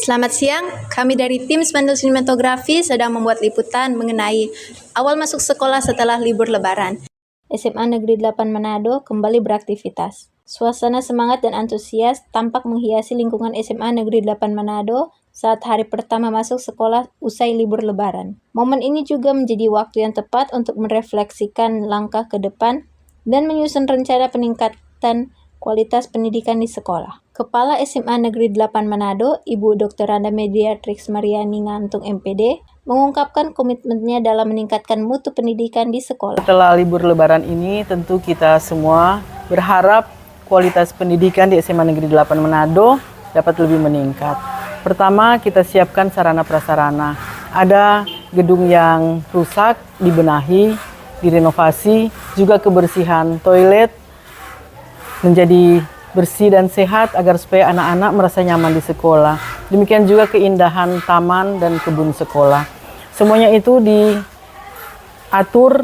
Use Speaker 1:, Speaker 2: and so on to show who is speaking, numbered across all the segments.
Speaker 1: Selamat siang, kami dari tim Spanduk Sinematografi sedang membuat liputan mengenai awal masuk sekolah setelah libur lebaran. SMA Negeri 8 Manado kembali beraktivitas. Suasana semangat dan antusias tampak menghiasi lingkungan SMA Negeri 8 Manado saat hari pertama masuk sekolah usai libur lebaran. Momen ini juga menjadi waktu yang tepat untuk merefleksikan langkah ke depan dan menyusun rencana peningkatan kualitas pendidikan di sekolah. Kepala SMA Negeri 8 Manado, Ibu Dr. Randa Mediatrix Mariani Ngantung MPD, mengungkapkan komitmennya dalam meningkatkan mutu pendidikan di sekolah.
Speaker 2: Setelah libur lebaran ini, tentu kita semua berharap kualitas pendidikan di SMA Negeri 8 Manado dapat lebih meningkat. Pertama, kita siapkan sarana prasarana. Ada gedung yang rusak, dibenahi, direnovasi, juga kebersihan toilet menjadi bersih dan sehat agar supaya anak-anak merasa nyaman di sekolah. Demikian juga keindahan taman dan kebun sekolah. Semuanya itu diatur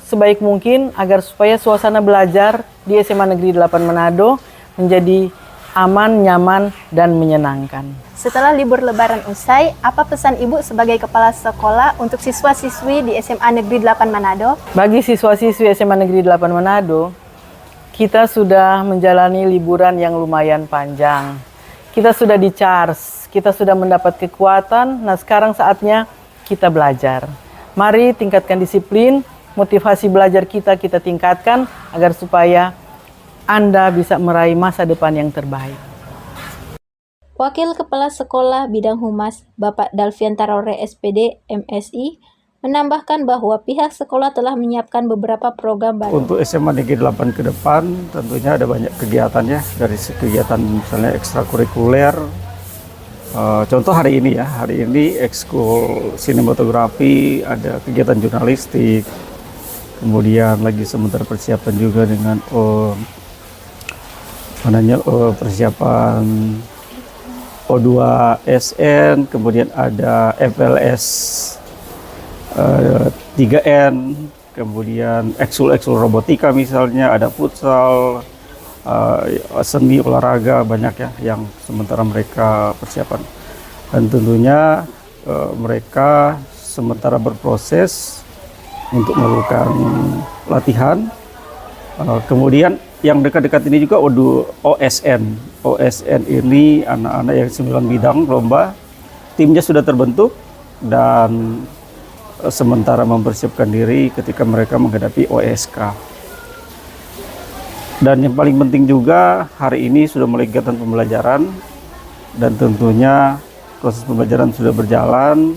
Speaker 2: sebaik mungkin agar supaya suasana belajar di SMA Negeri 8 Manado menjadi aman, nyaman, dan menyenangkan.
Speaker 1: Setelah libur lebaran usai, apa pesan Ibu sebagai kepala sekolah untuk siswa-siswi di SMA Negeri 8 Manado?
Speaker 2: Bagi siswa-siswi SMA Negeri 8 Manado, kita sudah menjalani liburan yang lumayan panjang. Kita sudah di-charge, kita sudah mendapat kekuatan. Nah, sekarang saatnya kita belajar. Mari tingkatkan disiplin, motivasi belajar kita tingkatkan agar supaya Anda bisa meraih masa depan yang terbaik.
Speaker 1: Wakil Kepala Sekolah Bidang Humas, Bapak Dalvian Tarore SPD, MSI, menambahkan bahwa pihak sekolah telah menyiapkan beberapa program baru.
Speaker 3: Untuk SMA Negeri 8 ke depan tentunya ada banyak kegiatannya, dari kegiatan misalnya ekstrakurikuler. Contoh hari ini ekskul sinematografi, ada kegiatan jurnalistik, kemudian lagi sementara persiapan juga dengan persiapan O2SN, kemudian ada FLS 3N, kemudian ekskul robotika misalnya, ada futsal, seni olahraga, banyak ya yang sementara mereka persiapan. Dan tentunya mereka sementara berproses untuk melakukan latihan. Kemudian yang dekat-dekat ini juga OSN. OSN ini anak-anak yang 9 bidang lomba. Timnya sudah terbentuk dan sementara mempersiapkan diri ketika mereka menghadapi OSK. Dan yang paling penting juga, hari ini sudah mulai kegiatan pembelajaran dan tentunya proses pembelajaran sudah berjalan.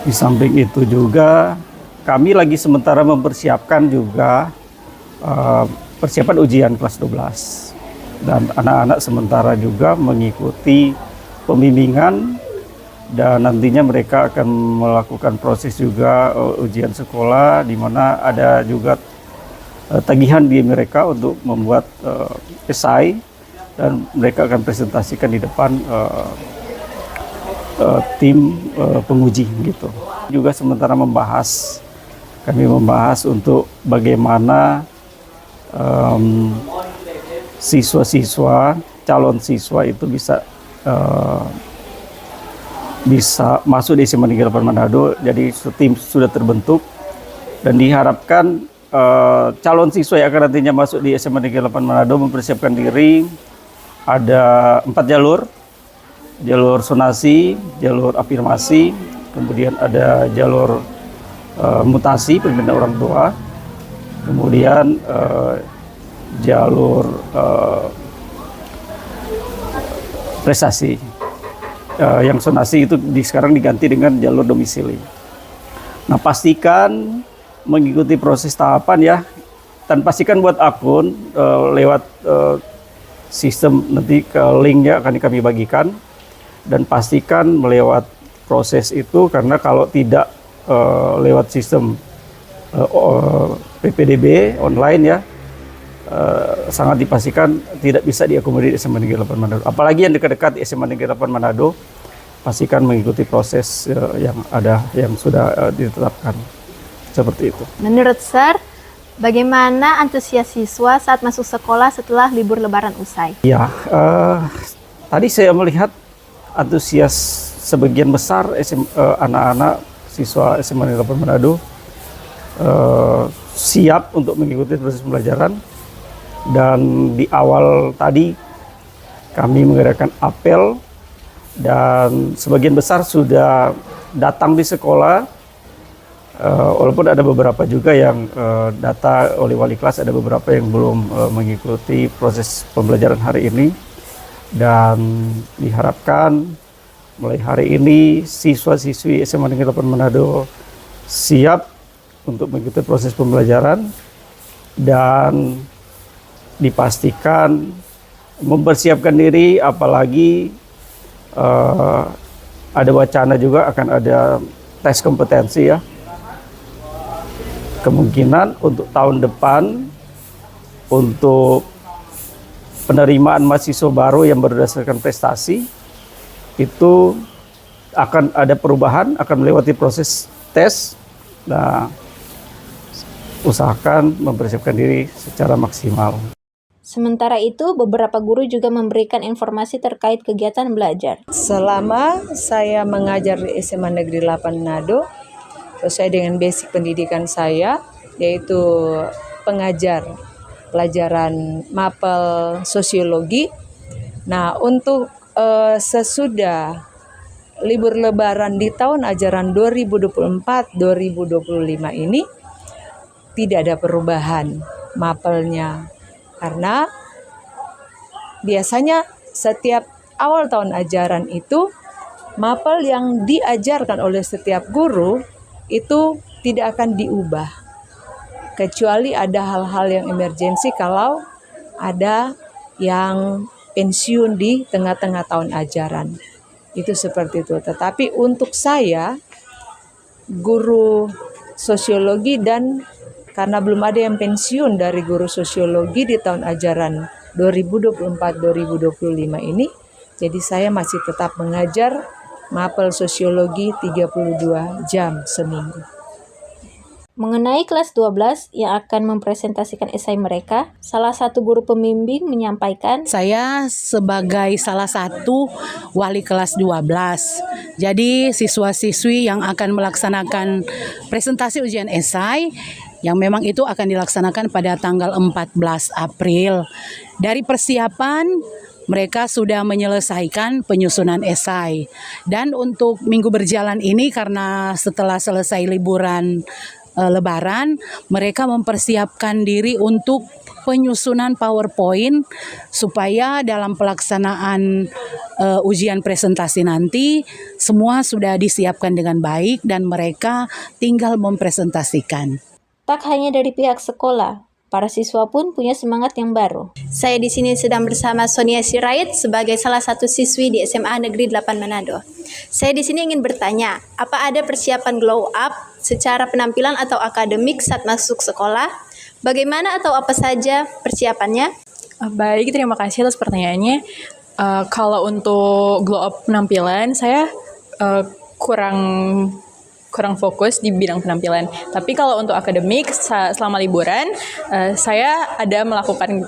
Speaker 3: Di samping itu juga kami lagi sementara mempersiapkan juga persiapan ujian kelas 12. Dan anak-anak sementara juga mengikuti pembimbingan dan nantinya mereka akan melakukan proses juga ujian sekolah, di mana ada juga tagihan di mereka untuk membuat esai dan mereka akan presentasikan di depan tim penguji gitu. Juga sementara kami membahas untuk bagaimana siswa-siswa, calon siswa itu bisa masuk di SMA Negeri 8 Manado. Jadi tim sudah terbentuk dan diharapkan calon siswa yang akan nantinya masuk di SMA Negeri 8 Manado mempersiapkan diri. Ada 4 jalur sonasi, jalur afirmasi, kemudian ada jalur mutasi perpindahan orang tua, kemudian jalur prestasi. Yang sonasi itu sekarang diganti dengan jalur domisili. Nah, pastikan mengikuti proses tahapan ya, dan pastikan buat akun lewat sistem, nanti ke linknya akan kami bagikan, dan pastikan melewat proses itu, karena kalau tidak lewat sistem PPDB online ya, sangat dipastikan tidak bisa diakomodir di SMA Negeri 8 Manado. Apalagi yang dekat-dekat di SMA Negeri 8 Manado, pastikan mengikuti proses yang sudah ditetapkan. Seperti itu.
Speaker 1: Menurut Sir, bagaimana antusias siswa saat masuk sekolah setelah libur lebaran usai?
Speaker 3: Ya, tadi saya melihat antusias sebagian besar anak-anak siswa SMA Negeri 8 Manado siap untuk mengikuti proses pembelajaran. Dan di awal tadi kami mengadakan apel dan sebagian besar sudah datang di sekolah, walaupun ada beberapa juga yang data oleh wali kelas, ada beberapa yang belum mengikuti proses pembelajaran hari ini. Dan diharapkan mulai hari ini siswa-siswi SMA Negeri 8 Manado siap untuk mengikuti proses pembelajaran dan dipastikan mempersiapkan diri, apalagi ada wacana juga akan ada tes kompetensi ya. Kemungkinan untuk tahun depan untuk penerimaan mahasiswa baru yang berdasarkan prestasi itu akan ada perubahan, akan melewati proses tes. Nah, usahakan mempersiapkan diri secara maksimal.
Speaker 1: Sementara itu, beberapa guru juga memberikan informasi terkait kegiatan belajar.
Speaker 4: Selama saya mengajar di SMA Negeri 8 Manado, sesuai dengan basic pendidikan saya, yaitu pengajar pelajaran mapel sosiologi. Nah, untuk sesudah libur lebaran di tahun ajaran 2024-2025 ini, tidak ada perubahan mapelnya. Karena biasanya setiap awal tahun ajaran itu, mapel yang diajarkan oleh setiap guru itu tidak akan diubah. Kecuali ada hal-hal yang emergensi kalau ada yang pensiun di tengah-tengah tahun ajaran. Itu seperti itu. Tetapi untuk saya, guru sosiologi, dan karena belum ada yang pensiun dari guru sosiologi di tahun ajaran 2024-2025 ini, jadi saya masih tetap mengajar mapel sosiologi 32 jam seminggu.
Speaker 1: Mengenai kelas 12 yang akan mempresentasikan esai mereka, salah satu guru pembimbing menyampaikan,
Speaker 5: saya sebagai salah satu wali kelas 12. Jadi siswa-siswi yang akan melaksanakan presentasi ujian esai yang memang itu akan dilaksanakan pada tanggal 14 April. Dari persiapan mereka sudah menyelesaikan penyusunan esai. Dan untuk minggu berjalan ini karena setelah selesai liburan Lebaran, mereka mempersiapkan diri untuk penyusunan PowerPoint supaya dalam pelaksanaan ujian presentasi nanti semua sudah disiapkan dengan baik dan mereka tinggal mempresentasikan.
Speaker 1: tak hanya dari pihak sekolah, para siswa pun punya semangat yang baru. Saya di sini sedang bersama Sonia Sirait sebagai salah satu siswi di SMA Negeri 8 Manado. Saya di sini ingin bertanya, apa ada persiapan glow up secara penampilan atau akademik saat masuk sekolah? Bagaimana atau apa saja persiapannya?
Speaker 6: Baik, terima kasih atas pertanyaannya. Kalau untuk glow up penampilan, saya kurang fokus di bidang penampilan. Tapi kalau untuk akademik, selama liburan, saya ada melakukan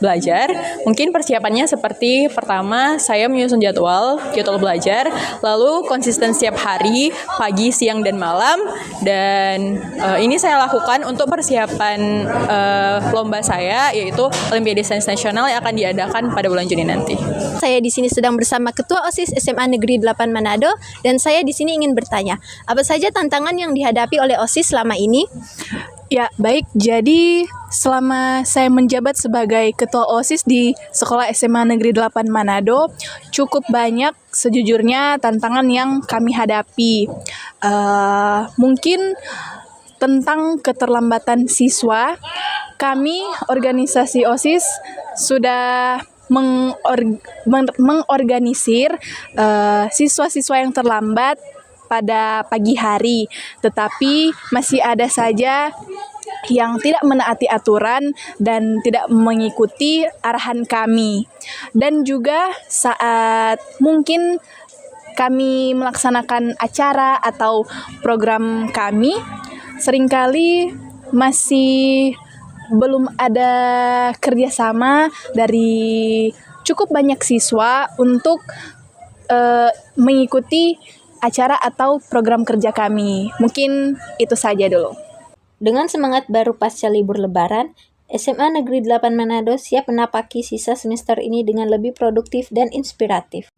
Speaker 6: belajar. Mungkin persiapannya seperti pertama, saya menyusun jadwal belajar, lalu konsisten setiap hari, pagi, siang, dan malam. Dan ini saya lakukan untuk persiapan lomba saya, yaitu Olimpiade Sains Nasional yang akan diadakan pada bulan Juni nanti.
Speaker 1: Saya di sini sedang bersama Ketua OSIS SMA Negeri 8 Manado, dan saya di sini ingin bertanya, apa saja tantangan yang dihadapi oleh OSIS selama ini?
Speaker 7: Ya, baik. Jadi, selama saya menjabat sebagai Ketua OSIS di Sekolah SMA Negeri 8 Manado, cukup banyak sejujurnya tantangan yang kami hadapi. Mungkin tentang keterlambatan siswa, kami organisasi OSIS sudah mengorganisir siswa-siswa yang terlambat pada pagi hari, tetapi masih ada saja yang tidak menaati aturan dan tidak mengikuti arahan kami. Dan juga saat mungkin kami melaksanakan acara atau program kami, seringkali masih belum ada kerjasama dari cukup banyak siswa untuk mengikuti acara atau program kerja kami. Mungkin itu saja dulu.
Speaker 1: Dengan semangat baru pasca libur lebaran, SMA Negeri 8 Manado siap menapaki sisa semester ini dengan lebih produktif dan inspiratif.